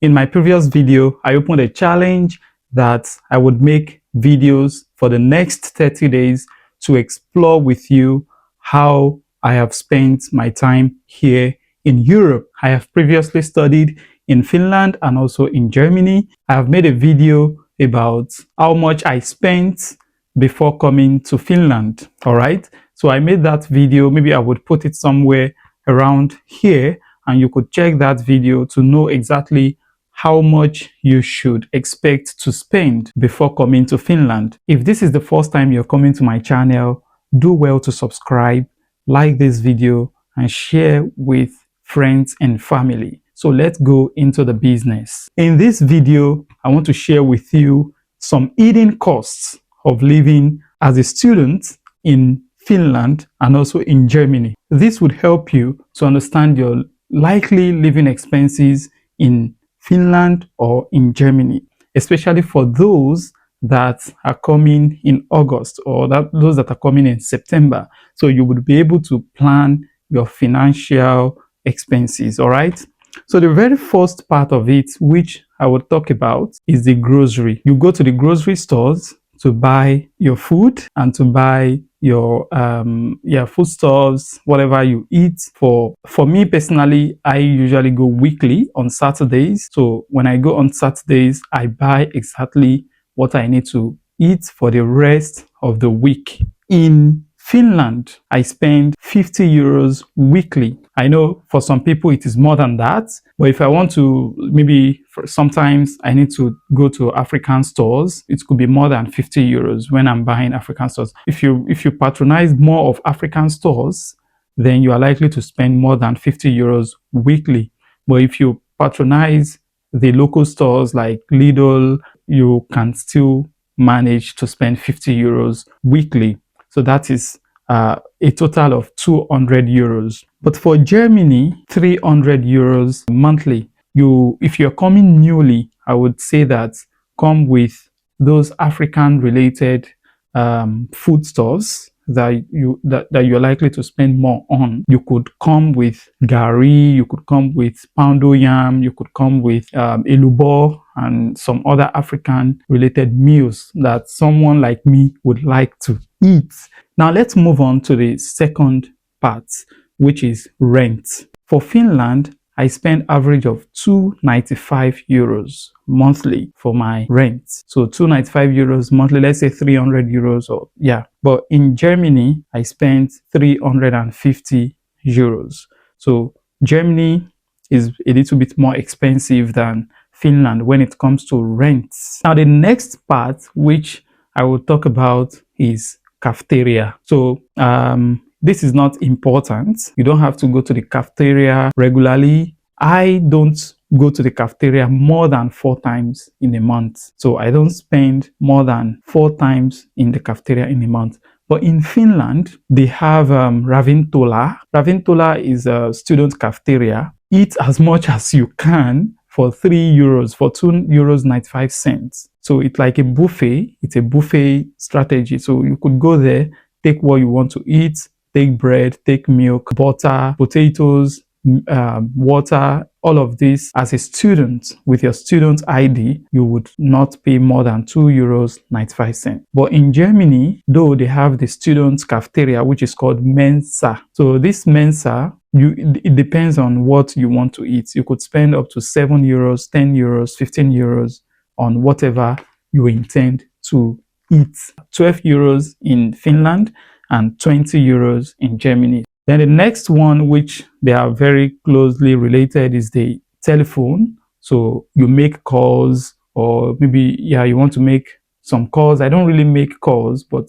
In my previous video, I opened a challenge that I would make videos for the next 30 days to explore with you how I have spent my time here in Europe. I have previously studied in Finland and also in Germany. I have made a video about how much I spent before coming to Finland. All right. So I made that video. Maybe I would put it somewhere around here and you could check that video to know exactly how much you should expect to spend before coming to Finland. If this is the first time you're coming to my channel, do well to subscribe, like this video, and share with friends and family. So let's go into the business. In this video, I want to share with you some hidden costs of living as a student in Finland and also in Germany. This would help you to understand your likely living expenses in Finland or in Germany, especially for those that are coming in August or those that are coming in September. So you would be able to plan your financial expenses, all right? So the very first part of it, which I will talk about, is the grocery. You go to the grocery stores to buy your food and to buy your foodstuffs, whatever you eat. For me personally, I usually go weekly on Saturdays. So when I go on Saturdays, I buy exactly what I need to eat for the rest of the week. In Finland, I spend 50 euros weekly. I know for some people it is more than that, but if I want to, maybe sometimes I need to go to African stores, it could be more than 50 euros when I'm buying African stores. If you patronize more of African stores, then you are likely to spend more than 50 euros weekly. But if you patronize the local stores like Lidl, you can still manage to spend 50 euros weekly. So that is a total of 200 euros. But for Germany, 300 euros monthly. If you're coming newly, I would say that come with those African related foodstuffs that you're likely to spend more on. You could come with gari, you could come with poundo yam, you could come with elubo and some other African related meals that someone like me would like to eat. Now let's move on to the second part, which is rent. For Finland, I spend average of 295 euros monthly for my rent. So 295 euros monthly, let's say 300 euros or yeah. But in Germany, I spent 350 euros. So Germany is a little bit more expensive than Finland when it comes to rent. Now the next part, which I will talk about, is cafeteria. So this is not important. You don't have to go to the cafeteria regularly. I don't go to the cafeteria more than 4 times in a month. So I don't spend more than 4 times in the cafeteria in a month. But in Finland, they have ravintola. Ravintola is a student cafeteria. Eat as much as you can for 3 euros, for 2 euros 95 cents. So it's like a buffet. It's a buffet strategy. So you could go there, take what you want to eat, take bread, take milk, butter, potatoes, water, all of this. As a student with your student ID, you would not pay more than 2 euros 95 cents. But in Germany, though, they have the student cafeteria, which is called Mensa. So this Mensa, it depends on what you want to eat. You could spend up to 7 euros, 10 euros, 15 euros on whatever you intend to eat. 12 euros in Finland and 20 euros in Germany. Then the next one, which they are very closely related, is the telephone. So you make calls, or maybe, yeah, you want to make some calls. I don't really make calls, but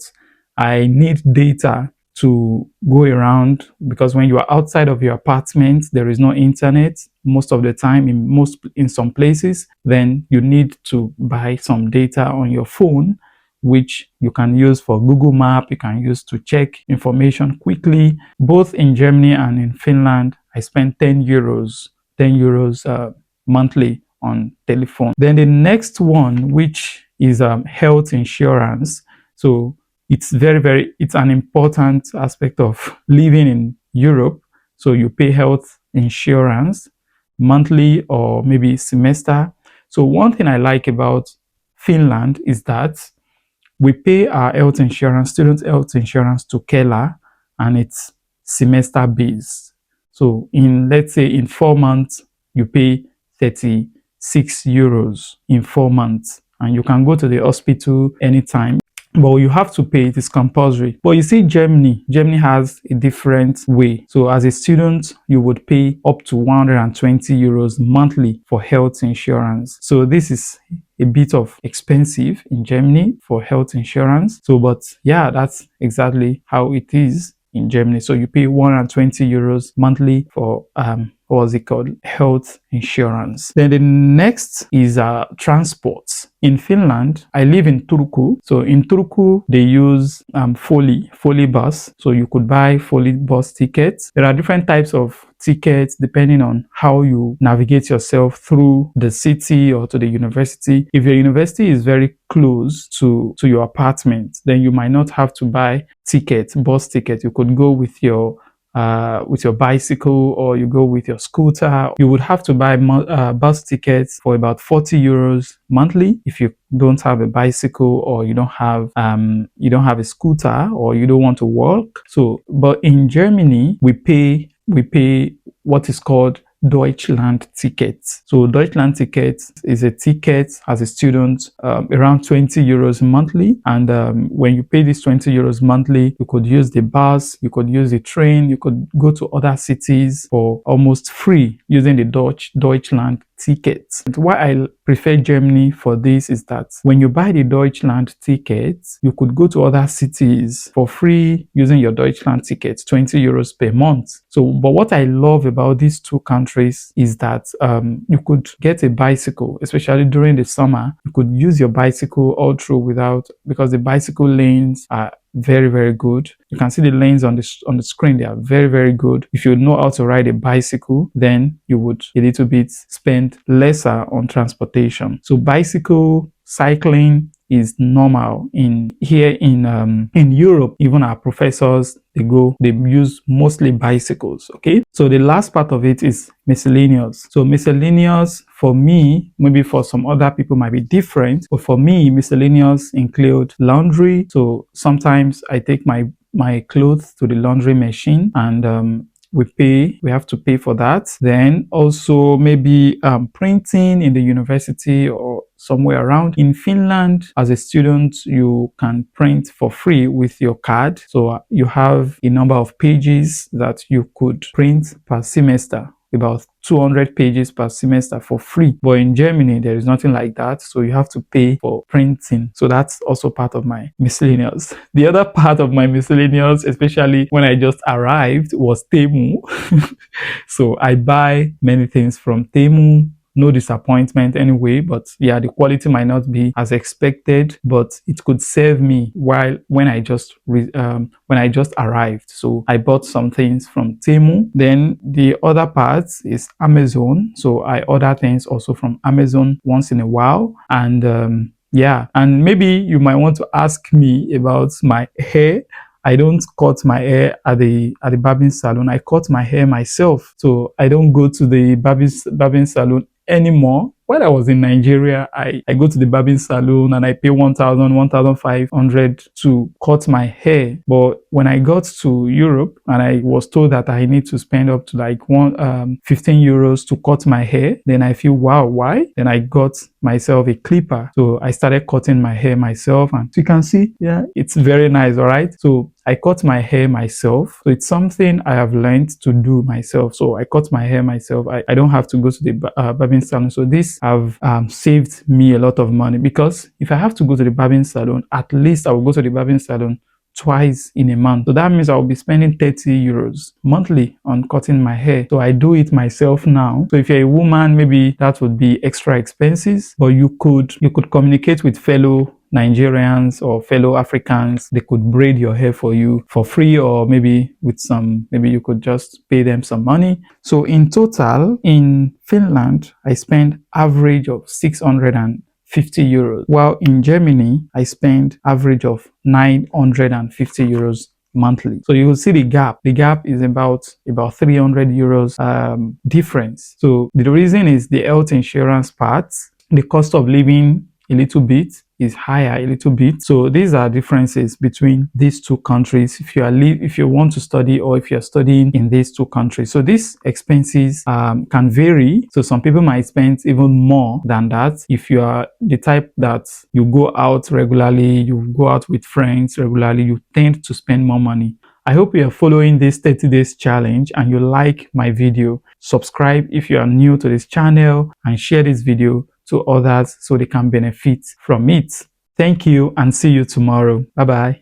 I need data to go around, because when you are outside of your apartment, there is no internet most of the time in some places. Then you need to buy some data on your phone, which you can use for Google Map, you can use to check information quickly. Both in Germany and in Finland, I spend 10 euros monthly on telephone. Then the next one, which is health insurance. So it's it's an important aspect of living in Europe. So you pay health insurance. monthly or maybe semester. So one thing I like about Finland is that we pay our health insurance, student health insurance to Kela, and it's semester based. So let's say in 4 months, you pay 36 euros in 4 months, and you can go to the hospital anytime. But you have to pay, it is compulsory. But you see, Germany has a different way. So as a student, you would pay up to 120 euros monthly for health insurance. So this is a bit of expensive in Germany for health insurance. So, but yeah, that's exactly how it is in Germany. So you pay 120 euros monthly for what's it called, health insurance. Then the next is transport. In Finland, I live in Turku. So in Turku, they use Folly bus. So you could buy Folly bus tickets. There are different types of tickets depending on how you navigate yourself through the city or to the university. If your university is very close to your apartment, then you might not have to buy bus tickets. You could go with your bicycle, or you go with your scooter. You would have to buy bus tickets for about 40 euros monthly if you don't have a bicycle, or you don't have a scooter, or you don't want to walk. So, but in Germany, we pay what is called Deutschland tickets. So Deutschland tickets is a ticket as a student around 20 euros monthly. And when you pay this 20 euros monthly, you could use the bus, you could use the train, you could go to other cities for almost free using the Deutschland tickets. And why I prefer Germany for this is that when you buy the Deutschland tickets, you could go to other cities for free using your Deutschland tickets, 20 euros per month. So, but what I love about these two countries is that you could get a bicycle, especially during the summer. You could use your bicycle all through because the bicycle lanes are very, very good. You can see the lanes on the screen. They are very, very good. If you know how to ride a bicycle, then you would a little bit spend lesser on transportation. So bicycle cycling is normal in Europe. Even our professors, they use mostly bicycles. Okay, so the last part of it is miscellaneous. So miscellaneous, for me, maybe for some other people might be different, but for me, miscellaneous include laundry. So sometimes I take my clothes to the laundry machine, and we have to pay for that. Then also maybe printing in the university or somewhere around. In Finland, as a student, you can print for free with your card. So you have a number of pages that you could print per semester, about 200 pages per semester for free. But in Germany, there is nothing like that. So you have to pay for printing. So that's also part of my miscellaneous. The other part of my miscellaneous, especially when I just arrived, was Temu. So I buy many things from Temu. No disappointment anyway, but yeah, the quality might not be as expected, but it could save me when I just arrived. So I bought some things from Temu. Then the other part is Amazon. So I order things also from Amazon once in a while. And yeah, and maybe you might want to ask me about my hair. I don't cut my hair at the barbing salon. I cut my hair myself. So I don't go to the barbing salon anymore. When I was in Nigeria, I go to the barbing salon and I pay 1,000, 1,500 to cut my hair. But when I got to Europe and I was told that I need to spend up to like 15 euros to cut my hair, then I feel, wow, why? Then I got myself a clipper. So I started cutting my hair myself, and you can see, yeah, it's very nice, all right? So I cut my hair myself. So it's something I have learned to do myself. So I cut my hair myself. I don't have to go to the barbing salon. So this have saved me a lot of money, because if I have to go to the barbing salon, at least I will go to the barbing salon twice in a month. So that means I will be spending 30 euros monthly on cutting my hair. So I do it myself now. So if you're a woman, maybe that would be extra expenses, but you could communicate with fellow Nigerians or fellow Africans. They could braid your hair for you for free, or maybe you could just pay them some money. So in total, in Finland, I spend average of 650 euros, while in Germany, I spend average of 950 euros monthly. So you will see the gap. The gap is about 300 euros difference. So the reason is the health insurance part, the cost of living a little bit is higher a little bit. So these are differences between these two countries if you want to study or if you're studying in these two countries. So these expenses can vary. So some people might spend even more than that. If you are the type that you go out regularly, you go out with friends regularly, you tend to spend more money. I hope you are following this 30 days challenge and you like my video. Subscribe if you are new to this channel and share this video to others so they can benefit from it. Thank you and see you tomorrow. Bye bye.